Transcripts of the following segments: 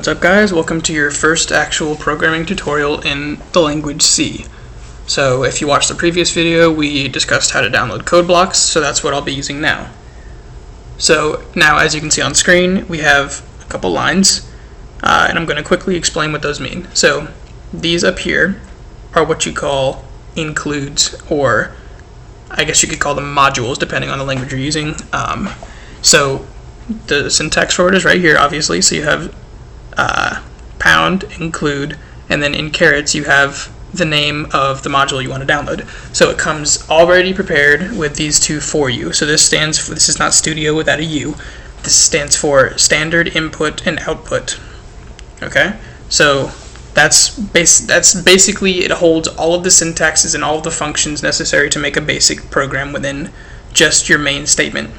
What's up guys, welcome to your first actual programming tutorial in the language C. So if you watched the previous video, we discussed how to download code blocks, so that's what I'll be using now. So now as you can see on screen, we have a couple lines, and I'm going to quickly explain what those mean. So these up here are what you call includes, or I guess you could call them modules depending on the language you're using. So the syntax for it is right here, obviously. So you have pound, include, and then in carets you have the name of the module you want to download. So it comes already prepared with these two for you. So this stands for, this is not studio without a U. This stands for standard input and output. Okay, so that's basically, it holds all of the syntaxes and all of the functions necessary to make a basic program within just your main statement.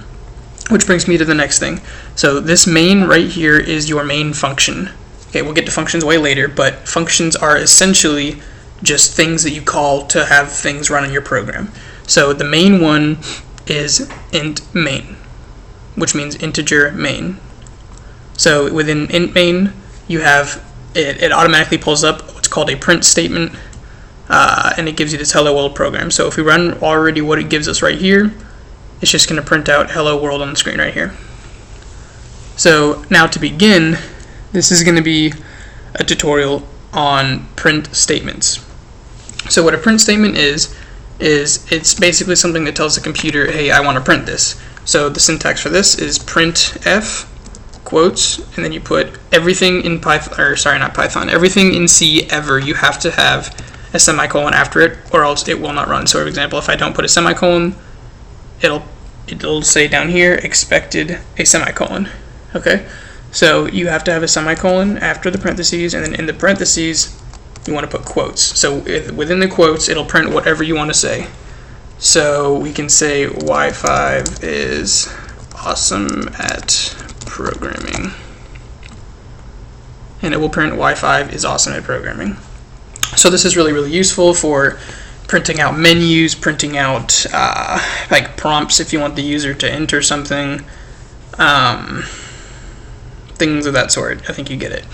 Which brings me to the next thing. So this main right here is your main function. Okay, we'll get to functions way later, but functions are essentially just things that you call to have things run in your program. So the main one is int main, which means integer main. So within int main, you have it automatically pulls up what's called a print statement, and it gives you this hello world program. So if we run already what it gives us right here, it's just going to print out hello world on the screen right here. So now to begin, this is going to be a tutorial on print statements. So what a print statement is it's basically something that tells the computer, hey, I want to print this. So the syntax for this is printf quotes, and then you put everything in Python, or sorry, not Python, everything in C ever, you have to have a semicolon after it, or else it will not run. So for example, if I don't put a semicolon, it'll say down here expected a semicolon. Okay, so you have to have a semicolon after the parentheses, and then in the parentheses you want to put quotes. So within the quotes it'll print whatever you want to say. So we can say Y5 is awesome at programming, and it will print Y5 is awesome at programming. So this is really useful for printing out menus, printing out like prompts if you want the user to enter something, things of that sort. I think you get it.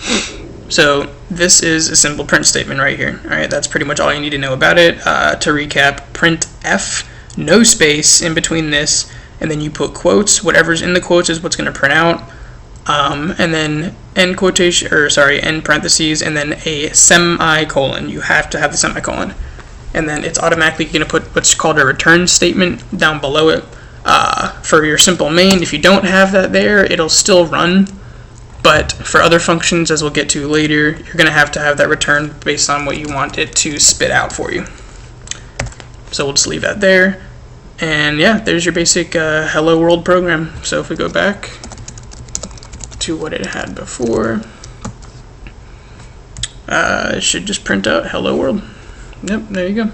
So this is a simple print statement right here. Alright, that's pretty much all you need to know about it. To recap, printf, no space in between this, and then you put quotes. Whatever's in the quotes is what's going to print out, and then end quotation, or sorry, end parentheses, and then a semicolon. You have to have the semicolon. And then it's automatically going to put what's called a return statement down below it for your simple main. If you don't have that there, it'll still run, but for other functions, as we'll get to later, you're going to have that return based on what you want it to spit out for you. So we'll just leave that there, and yeah, there's your basic hello world program. So if we go back to what it had before, it should just print out hello world. Yep, there you go.